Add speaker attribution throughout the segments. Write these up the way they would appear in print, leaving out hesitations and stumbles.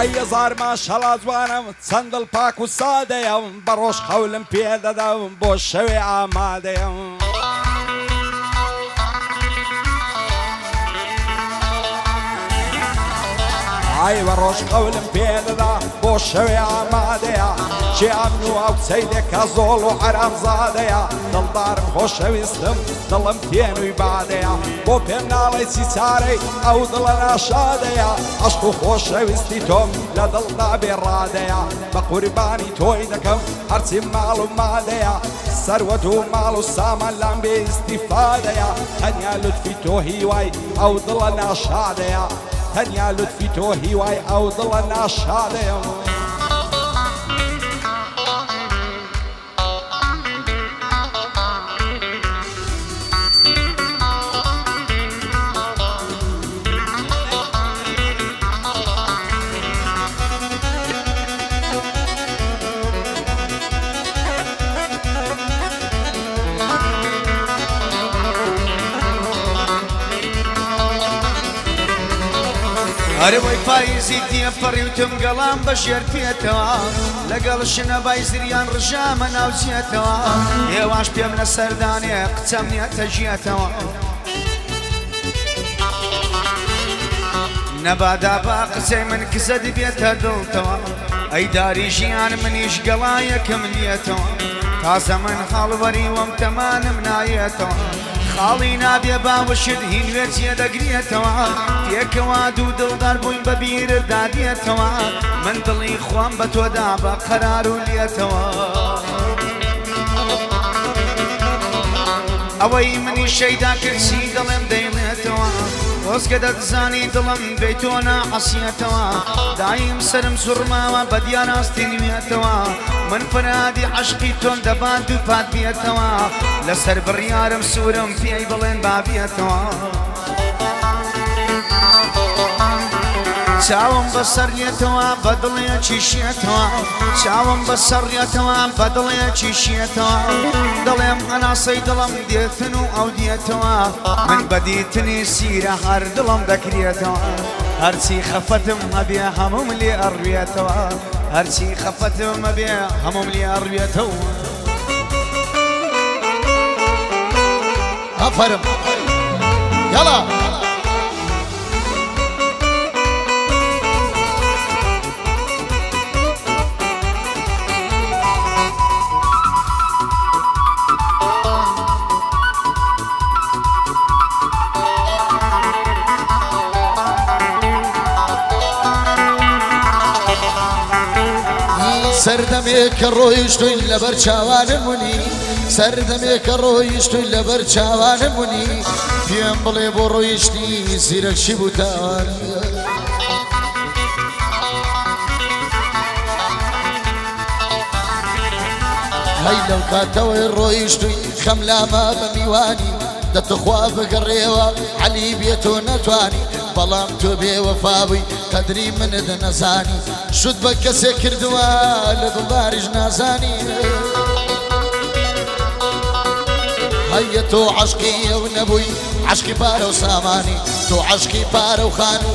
Speaker 1: ئەی زارمان شەڵا جوانم چەند دڵ پاک و سادەیەم بە ڕۆژ خەولم پێدەدەم بۆ شەوێ ئامادەیەم ئای بە ڕۆژ قەولم پێدەدا بۆ شەوێ ئامادەیە چێ ئەمن و ئەو چەیدێکە زۆڵ و حەرامزادەیە دڵدارم خۆشەویستم دڵم تێنووی بادەیە بۆ پێم ناڵێ چی چارەی ئەو دڵە ناشادەیە عەشق و خۆشەویستی تۆم لە دڵدا بێڕادەیە بە قوربانی تۆی دەکەم هەرچی ماڵ و مادەیە سەروەت و ماڵ و سامان لام بێ ئیستیفادەیە تەنیا لوتفی تۆ هیوای ئەو دڵە ناشادەیە تەنیا لوتفی تۆ هیوای ئەو دڵە ناشادەیە
Speaker 2: ئەرە وەی پاییزی تێپەڕیوتم گەڵام بەژێر پێێتەوە لەگەڵ شنەبای زریان ڕژامە ناوچێتەوە هێواش پێم لە سەردانێ قچەم نیەتە ژێتەوە نەبادا با قسەی من کزە دەبێتە دڵتەوە ئەی داری ژیان منیش گەڵایەکەم لێتەوە تازە من خاڵوەری وەم تەمانم نایێتەوە خاڵی نابێ باوشت هینوێ جێدەگرێتەوە پێکەوە دوو دڵدار بووین بە بیرت دادێتەوە من دڵی خۆم بە تۆدا بە قەرار و لێتەوە ئەوەی منی شەیدا کردچی دڵێم دەیڵێتەوە وەزگە دەتزانی دڵم بێ تۆ ناعەسیێتەوە دایم سرم سوڕماوە بە دیاراستی نوێتەوە من فەرادی عەشقی تۆم دەبات و پات بێتەوە لەسەر بڕیارم سوورم پێی بڵێن بابێتەوە چاوم بەسەر لێتەوە بە دڵێکی شێتەوە چاوم بەسەر لێتەوە بە دڵێکی شێتەوە دڵێم هەناسەی دڵم دێتن و ئەو دێتەوە من بەدیتنی سیرە هەر دڵم دەکرێتەوە هەرچی خەفەتم هەبێ هەموم لێ ئەڕوێتەوە هەرچی خەفەتم هەبێ هەموم لێ ئەڕوێتەوە
Speaker 3: ئەفەرم یاڵا سەردەمێکە ڕۆیشتوین لەبەر چاوانم بوونی سەردەمێکە ڕۆیشتوین لەبەر چاوانم بوونی پێم بڵێ بۆ ڕۆیشتی زیرەکشی بوو تاوانی هەی لەو کاتەوەی ڕۆیشتوین خەم لاما بە میوانی دەتخوا بگەڕێوە عەلی بێتۆ نەتوانی بەڵام تۆ بێوەفابووی قەدری منت نەزانی شت بە کەسێک کردووە لە دڵداریش نازانی هەیە تۆ عەشقی ئەو نەبووی عەشقی پارە و سامانی تۆ عەشقی پارە و خان و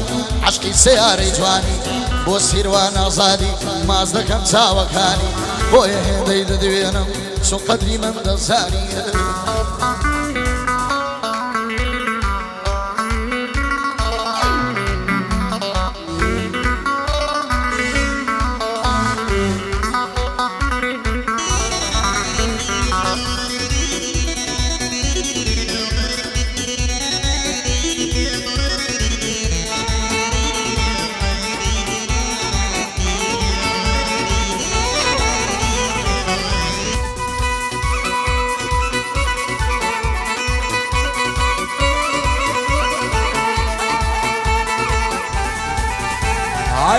Speaker 3: عەشقی سیارەی جوانی بۆ سیروان ئازادی ماز دەکەم چاوەکانی بۆیە هێندەی دەدوێنم چۆن قەدری من دەزانی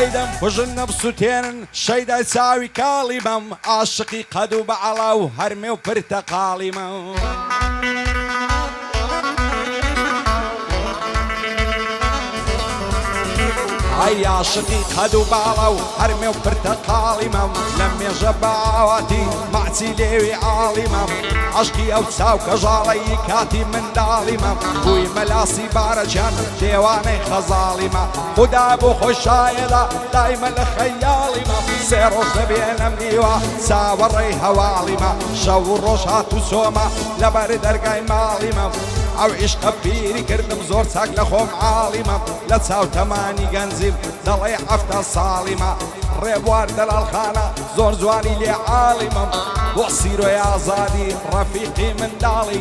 Speaker 1: ئایدەم بژن نەبسووتێنن شەیدای چاوی کاڵی بەم عاشقی قەد و بەعەڵا و هەرمێ و پرتەقاڵی مە ئای عاشقی قەد و باڵە و هەرمێ و پرتەقاڵی مەم لە مێژە باواتی ماچی لێوی عاڵی مەم عشقی ئەو چاو کەژاڵەی کاتی منداڵی مەم بووی مەلاسی بارەجان دێوانەی خەزاڵی مە خدا بۆ خۆشایەدا دایمە لە خەیاڵی مە سێ ڕۆژ دەبێنم نیوە چاوەڕێی هەواڵی مە شەو و ڕۆژ هات و سۆمە لەبەر دەرگای ماڵی مە ئەو عیشقە پیری کردم زۆر چاک لە خۆم عاڵی مە لە چاو تەمانی گەنجیم دەڵێ هەفتە ساڵی مە ڕێبوار دەلاڵخانە زۆر جوانی لێ عاڵی مە بۆ سیرۆی ئازادی ڕەفیقی منداڵی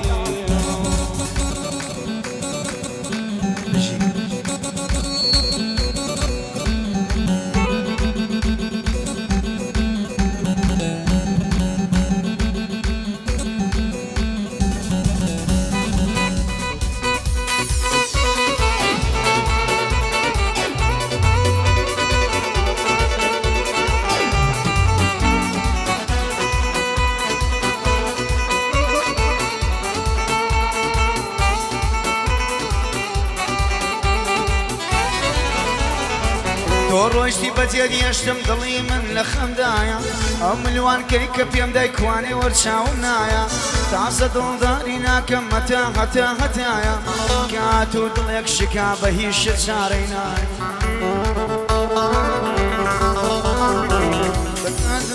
Speaker 2: تۆ ڕۆیشتی بەجێ هێشتم دڵی من لە خەمدایە ئەو ملوانکەی کە پێم دایکوانێ وەرچاوم نایە تازە دڵداری ناکەم هەتا هەتایە کات و دڵێک شکا بە هیچ شت چارەی نایە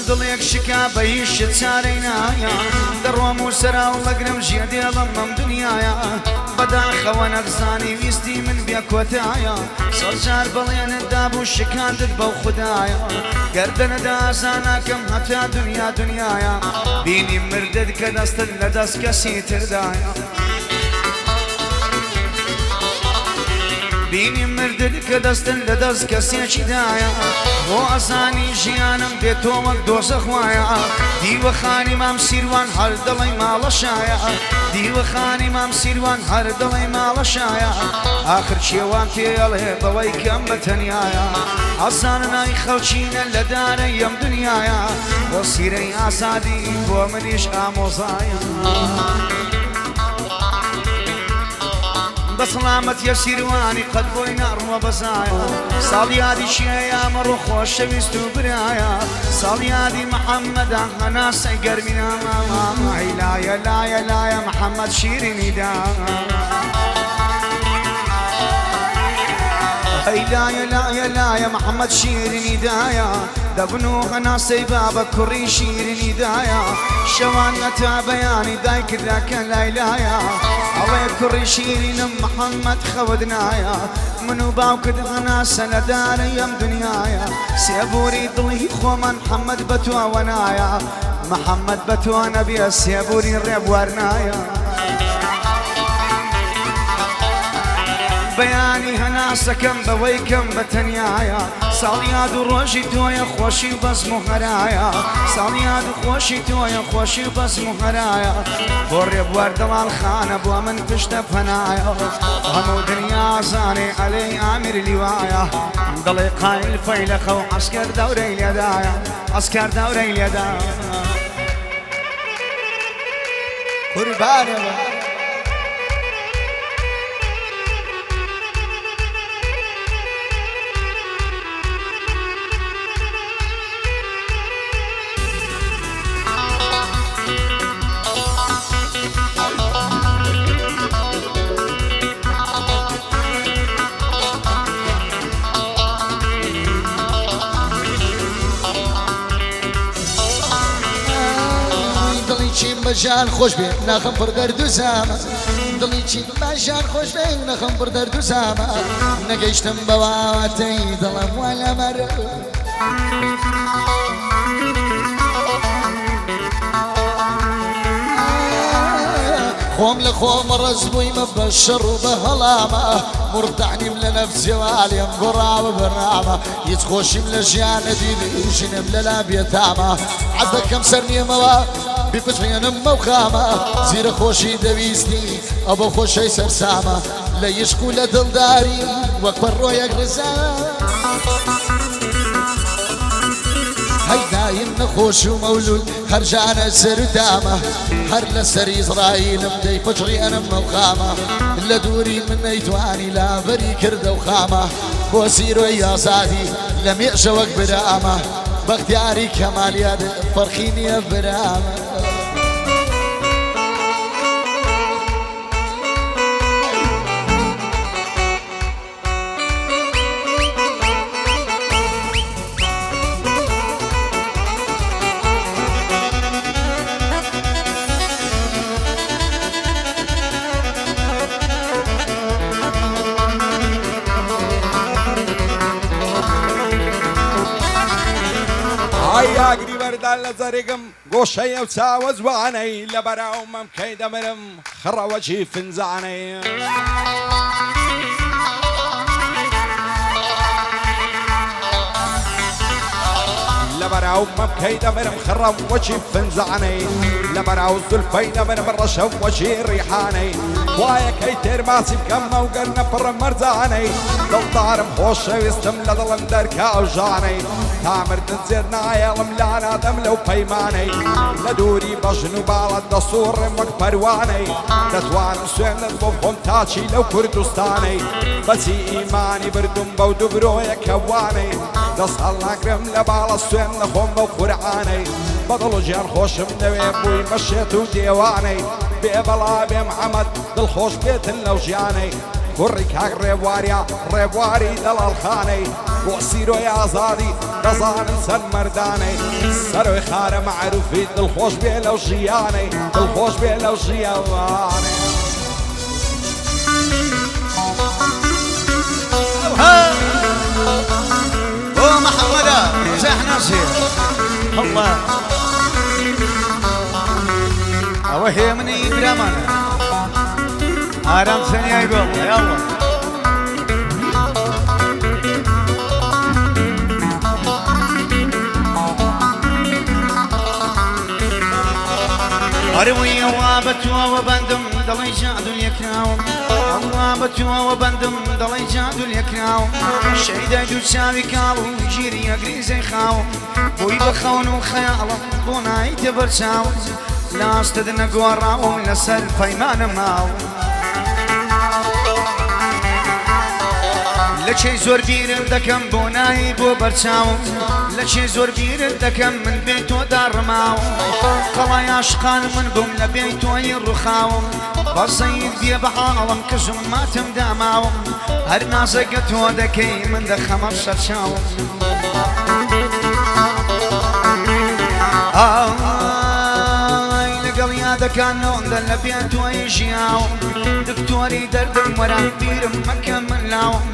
Speaker 2: دڵێک شکا بە هیچ شت چارەی نایە دەڕۆم و سەراو لەگرم ژێ دێڵم ئەم دنیایە بەداخەوە نەبزانی ویستی من بێ کۆتایە سەد جار بەڵێنت دابوو شکاندت بەو خوددایە گەردەنەدا ئازاناکەم هەتا دنیایە بینی مردت کە دەستت لە دەست کەسی تردایە بینی مردت کە دەستن لە دەست کەسێکی دایە بۆ ئەزانی ژیانم بێتۆ وەک دۆزەخ وایە دیوەخانی مام سیروان هەر دڵی ماڵە شایە دیوەخانی مام سیروان هەر دڵی ماڵە شایە ئاخر کێوان پێڵێ بەوەی کەم بە تەنیایە ئەزاننای خەڵچینە لە دارەی ئەم دنیایە بۆ سیرەی ئازادی بۆ منیش ئامۆزایە بەسڵامەت یە سیروانی قەت بۆی ناڕوە بەزایە ساڵیادی شیەیە مەڕۆ خۆشەویست و برایە ساڵیادی محەممەدا هەناسەی گەرمینامامای لایە محەممەد شیرینی دا لایە محەممەد شیرینی دایە دەبن و هەناسەی بابە کوڕی شیرینی دایە شەوان نەتا بەیانی دایکرداکە لایلایە ئەڵێ کوڕی شیرینم محەممەد خەوت نایە من و باوکت هەناسە لە دارەی ئەم دنیایە سێبووری دڵی خۆمان محەممەد بە تۆوە نایە محەممەد بە تۆ نەبێ سێبووری ڕێبوار نایە بەیانی هەناسەکەم بەوەی کەم بە تەنیایە ساڵیاد و ڕۆژی تۆیە خۆشی و بەزم و هەرایە ساڵیاد و خۆشی تۆیە خۆشی و بەزم و هەرایە بۆ ڕێبوار دەڵالخانە بۆ من پشتە پەنایە هەموو دنیا زانێ ئەلەی ئامیر لیوایە دڵێ قایل فەیلەخە و عەسکەر دەورەی لێدایە عەسکەر دەورەی لێدایە
Speaker 3: قوربانەوە بەژان خۆش بێ ناخەم پڕ دەرد و زامە دڵی چی بەژان خۆش بێ نەخەم پڕ دەرد و زامە نەگەیشتم بەواوەتەی دڵم وا لەمەر خۆم لە خۆم ڕەز بوویمە بە شەڕ و بە هەڵامە مرتعنیم لە نەفسیەوە لێم گۆڕاوە بەرنامە هیچ خۆشیم لە ژیانە دیدی ژنم لەلا بێتامە حەز دەکەم سەر نیەمەوە بپچێنم مەوخامە زیرە خۆشی دەویستی ئەوە خۆشەی سەرسامە لە یشق و لە دڵداری وەک پەڕۆیەک ڕزا هەیدایم نەخۆش و مەولود هەرژانە سەردامە هەر لە سەر ئیزرائیلم دەی پچڕی ئەنم مەوخامە لە دووری من نەیتوانی لابەری کردە و خامە بۆ زیرۆی ئازادی لە مێژەوەک برامە بەختیاری کەمالیات فەرقی نییە برامە
Speaker 1: ئاگری بەردان لە زەرگم گۆشەیە و چاوە جوانەی لە بەراو مەمکەی دەمرم خڕەوەجی فنجانەی لە بەراو مەمکەی دەمرم خڕەم وەچی فنجانەی لە بەراو زولفەی دەمرم ڕەشە وەچی ڕیحانەی وایەکەی تێرماسی بکەمە و گەرنە پڕم مەرجانەی دڵدارم خۆشەویستم لە دڵم دەرکاو ژانەی تامردن زێر نایەڵم لانادەم لەو پەیمانەی لە دووری بەژن و باڵەت دەسوڕم وەک پەروانەی دەتوانم سوێنت بۆ خۆم تاچی لەو کوردستانەی بەچی ئیمانی بردوم بەو دوو برۆیە کەوانەی دەست هەڵناگرم لە باڵە سوێن نەخۆم بەو قورعانەی بەدڵ و گیان خۆشم دەوێ بووی مەشێت و دێوانەی بێ بەڵا بێ محەممەد دڵخۆش بێتن لەو ژیانەی کوڕی کاک ڕێبواریا ڕێبواری دەڵاڵخانەی بۆ سیرۆی ئازادی دەزانن چەند مەردانەی سەرۆی خارە مەعروفی دڵخۆش بێ لەو ژیانەی دڵخۆش بێ لەو ژیانەی
Speaker 2: بۆ محەممەدە زەحنەسێ هەڵڵا ئەوە هەیە منی برامانە ئارام سەنیای گۆڵ یاڵڵا هەروی ئەووا بە توەوە بەندم دەڵی جادول یەکراوم ئەووا بە توەوە بەندم دەڵی جادول یەکراوم شەیدای دوو چاوی کاڵ و گیری ئەگریزەی خاوم بۆی بە خەون و خەیاڵم بۆ نایتە بەرچاوم لاستت نەگۆڕاوم لەسەر پەیمانە ماوم لە چێ زۆر بیرم دەکەم بۆ نایی بۆ بەرچاوم لە چێ زۆر بیرت دەکەم من بێ تۆ داڕماوم قەڵای عاشقان من بووم لە بێ تۆی ڕوخاوم بەسەید بێ بەحاڵم کە ژماتم داماوم هەر نازەکە تۆ دەکەی من دەخەمە سەرچاوم لەگەڵ یادەکانەوەندە لە بێ تۆی ژیاوم دکتۆری دەردم وەران بیرم مەکە من لاوم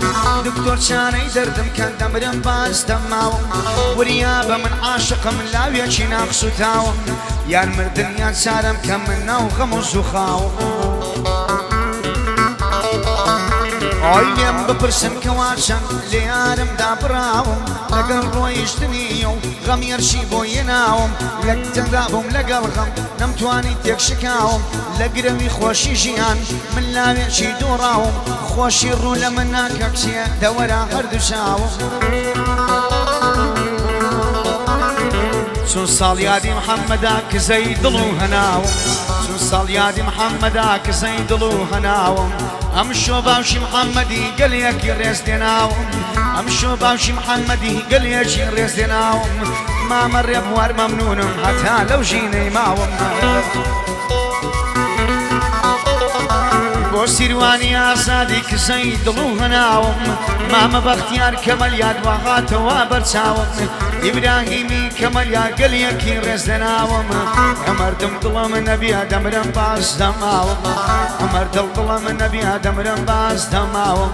Speaker 2: دکتۆر چانەی دەردم کە دەمرم باز دەماوم وریا بە من عاشقم لاوێکی ناخسوتاوم یان مردن یان چارم کە من ناو غەم و زوخاوم ئای لێم بپرسن کەوا چەند لێ یارم دابڕاوم لەگەڵ ڕۆیشتنی و غەمیەرشی بۆ یەناوم لەک تەندا بووم لەگەڵ غەم نەمتوانی تێکشکاوم لە گرەوی خۆشی ژیان من لاوێکی دووڕاوم خۆشی ڕوو لە من ناکە کچێ دەوەرە هەردوو چاوم چون ساڵ یادی محەممەدا کزەی دڵ و هەناوم چون ساڵ یادی محەممەدا کزەی دڵ و هەناوم ئەم شۆ باوشی محەممەدی گەلێکی ڕێز دێناوم ئەم شۆ باوشی محەممەدی گەلێکی ڕێز دێناوم مامە ڕێبوار مەمنونم هەتا لەو ژینەی ماوم بۆ سیروانی ئازادی کزەی دڵ و هەناوم مامە بەختیار کەمەلیاد وەهاتەوە بەرچاوم ئیبراهیمی کەمەلیار گەلێکی ڕێز دێناوم ئەمەردم دڵم نەبیە دەمرم باز دەماوم ئەمەر دڵم نەبیە دەمرم باز دەماوم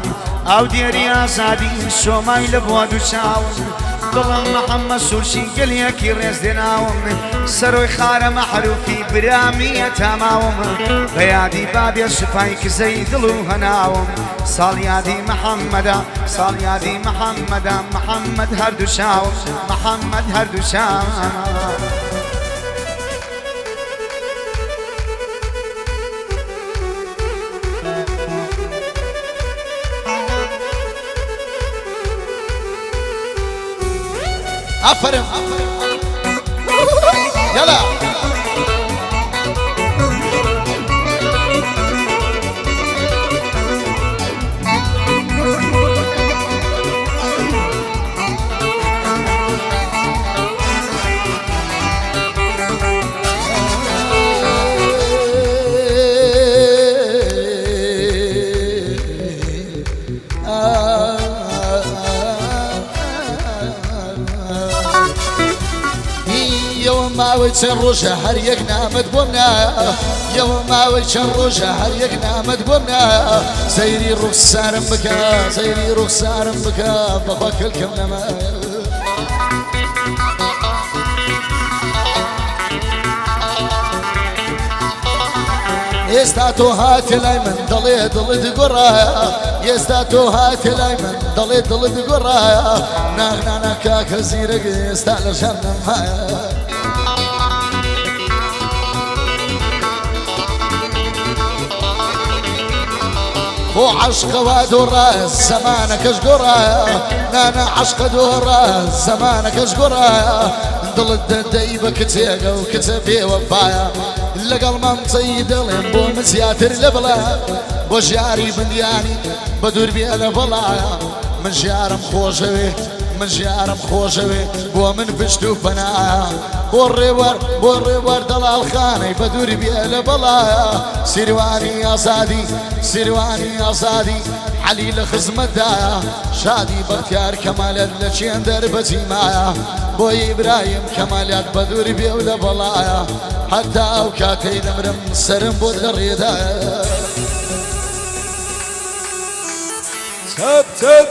Speaker 2: ئەو دێری ئازادی سۆمای لە بۆ دوو چاوم دڵم محەممەد سوورچی گەلێکی ڕێز دێناوم سەرۆی خارە مەحروفی برامیە تاماوم بە یادی بابێ سوپای کزەی دڵ و هەناوم ساڵ یادی محەممەدا ساڵ یادی محەممەدا محەممەد هەردوو چاوم محەممەد هەردوو چاوم
Speaker 3: ئەفەرم یەلا چەند ڕۆژە هەر یەک نامەد بۆم نایە یەوە ماوەی چەند ڕۆژە هەر یەک نامەد بۆم نایە سەیری ڕوخسارم بکە سەیری ڕوخسارم بکە بەخوا کەلکەم نەمایە ئێستا تۆ هاتە لای من دەڵێ دڵت گۆڕایە ئێستا تۆ هاتە لای من دەڵێ دڵت گۆڕایە ناغنانە کاکە زیرەک ئێستا لە ژەم نەمایە خۆ عەشقەوا دۆڕایە زەمانەکەش گۆڕایە نانە عەشقە دۆڕایە زەمانەکەش گۆڕایە دڵت دەدەی بە کچێگە و کچە بێوەفایە لەگەڵ مامچەی دڵێم بۆ من زیاتر لە بڵایە بۆ ژیاری بندیانی بە دوور بێ لە بەڵایە من ژیارم خۆشەوێ من ژیارم خۆشەوێ بۆ من پشت و پەنایە بۆ ڕێوەر دەڵاڵخانەی بە دوور بێ لە بەڵایە سیروانی ئازادی سیروانی ئازادی عەلی لە خزمەتدایە شادی بەختیار کەمالەت لە چێن دەربەجی مایە بۆ ئیبراهیم کەمالیات بە دوور بێ و لە بەڵایە هەتا ئەو کاتەی دەمرم سەرم بۆ لە ڕێدایە
Speaker 1: تب